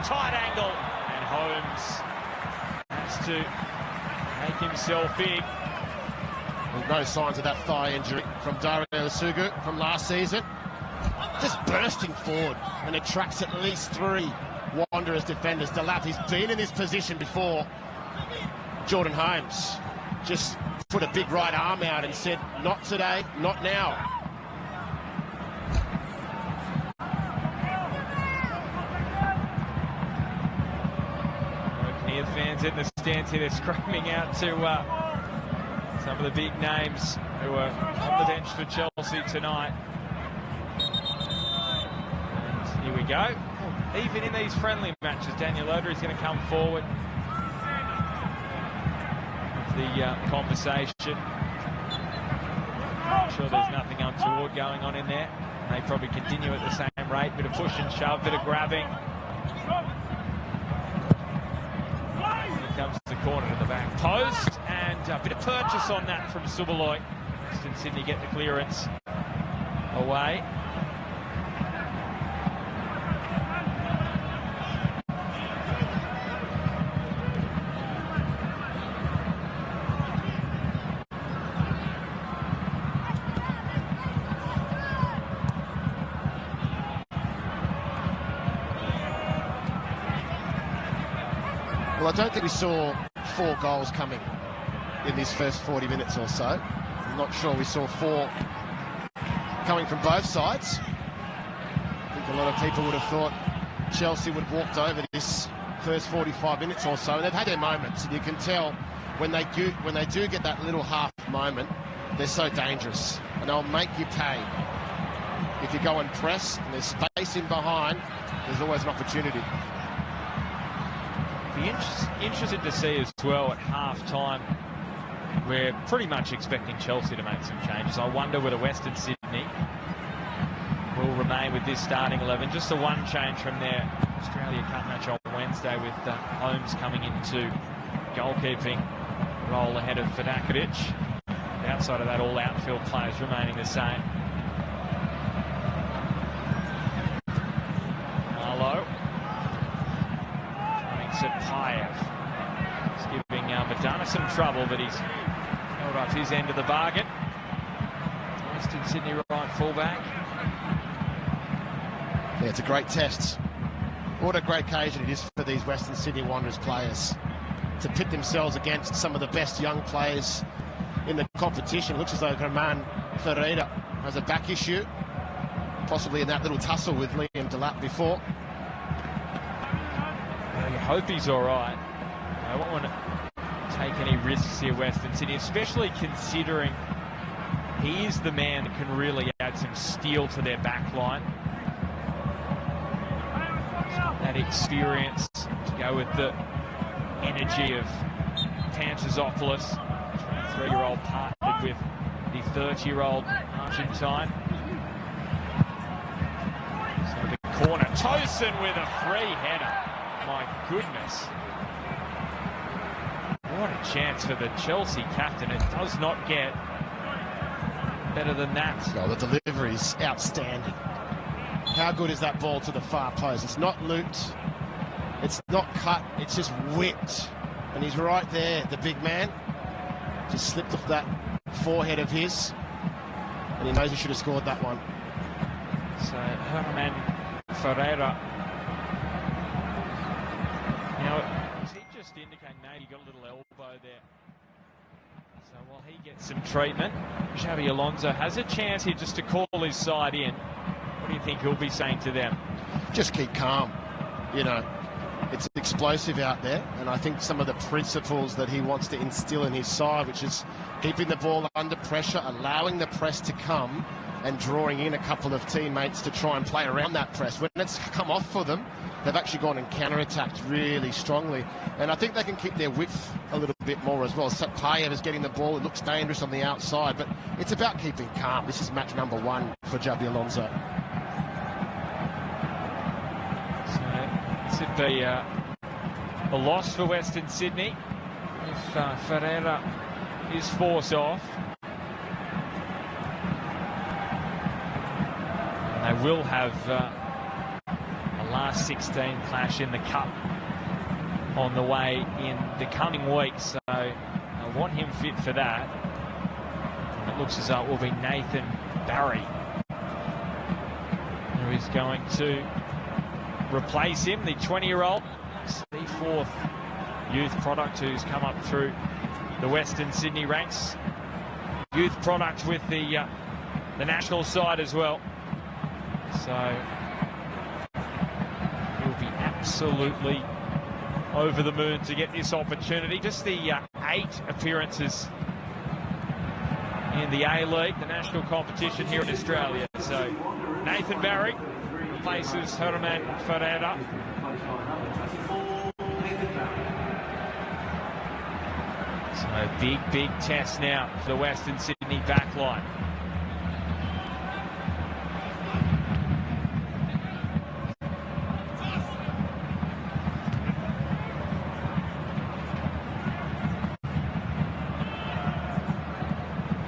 tight angle, and Holmes has to make himself big. There's no signs of that thigh injury from Dario Sugu from last season. Just bursting forward and attracts at least 3 Wanderers defenders. Delap, he's been in this position before. Jordan Holmes just put a big right arm out and said, not today, not now. Buccaneer fans in the stands here, they're screaming out to some of the big names who are on the bench for Chelsea tonight. And here we go. Even in these friendly matches, Daniel Loader is going to come forward with the conversation. I'm sure there's nothing untoward going on in there. They probably continue at the same rate. Bit of push and shove, bit of grabbing. Here comes the corner to the back post, and a bit of purchase on that from Subaloy. Western Sydney get the clearance away. Well, I don't think we saw 4 goals coming in this first 40 minutes or so. I'm not sure we saw 4 coming from both sides. I think a lot of people would have thought Chelsea would have walked over this first 45 minutes or so. And they've had their moments, and you can tell when they do get that little half moment, they're so dangerous, and they'll make you pay. If you go and press and there's space in behind, there's always an opportunity. Be interested to see as well at half-time. We're pretty much expecting Chelsea to make some changes. I wonder whether Western Sydney will remain with this starting 11. Just the one change from their Australia Cup match on Wednesday, with Holmes coming into goalkeeping role ahead of Fedakadic. Outside of that, all outfield players remaining the same. Marlowe. Payev. He's giving Madonna some trouble, but he's held up his end of the bargain. Western Sydney right fullback. Yeah, it's a great test. What a great occasion it is for these Western Sydney Wanderers players to pit themselves against some of the best young players in the competition. It looks as though Germán Ferreira has a back issue, possibly in that little tussle with Liam Delap before. I hope he's all right. I won't want to take any risks here, Western Sydney, especially considering he is the man that can really add some steel to their back line. That experience to go with the energy of Panchazopoulos, 23-year-old partnered with the 30-year-old Argentine. So the corner, Tosin with a free header. My goodness. What a chance for the Chelsea captain. It does not get better than that. Oh, the delivery is outstanding. How good is that ball to the far post? It's not looped. It's not cut. It's just whipped. And he's right there, the big man. Just slipped off that forehead of his. And he knows he should have scored that one. So, Germán Ferreira. Now, does he just indicate maybe he got a little elbow there? So while he gets some treatment, Xabi Alonso has a chance here just to call his side in. What do you think he'll be saying to them? Just keep calm. You know, it's explosive out there, and I think some of the principles that he wants to instill in his side, which is keeping the ball under pressure, allowing the press to come, and drawing in a couple of teammates to try and play around that press. When it's come off for them, they've actually gone and counter-attacked really strongly. And I think they can keep their width a little bit more as well. Payev is getting the ball. It looks dangerous on the outside, but it's about keeping calm. This is match number 1 for Xabi Alonso. So this would be a loss for Western Sydney if Ferreira is forced off. And they will have a last 16 clash in the Cup on the way in the coming weeks. So I want him fit for that. And it looks as though it will be Nathan Barry who is going to replace him, the 20-year-old, the fourth youth product who's come up through the Western Sydney ranks. Youth product with the national side as well. So he'll be absolutely over the moon to get this opportunity. Just the 8 appearances in the A-League, the national competition here in Australia. So Nathan Barry replaces Herman Ferreira. So big test now for the Western Sydney backline.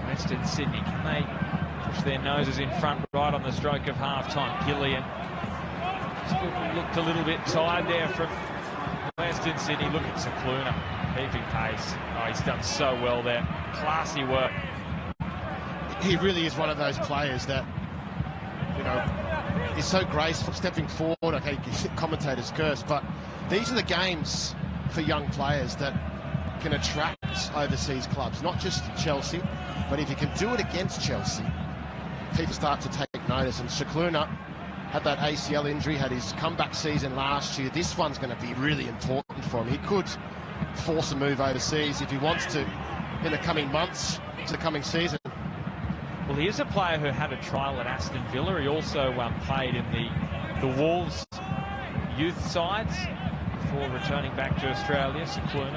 Western Sydney, can they push their noses in front right on the stroke of half-time? Gillian looked a little bit tired there from Western Sydney. Look at Cicluna, keeping pace. Oh, he's done so well there. Classy work. He really is one of those players that, you know, is so graceful, stepping forward. Okay, commentators curse, but these are the games for young players that can attract overseas clubs, not just Chelsea, but if you can do it against Chelsea, people start to take notice. And Cicluna had that ACL injury, had his comeback season last year. This one's going to be really important for him. He could force a move overseas if he wants to in the coming months, to the coming season. Well, he is a player who had a trial at Aston Villa. He also played in the Wolves youth sides before returning back to Australia. Cicluna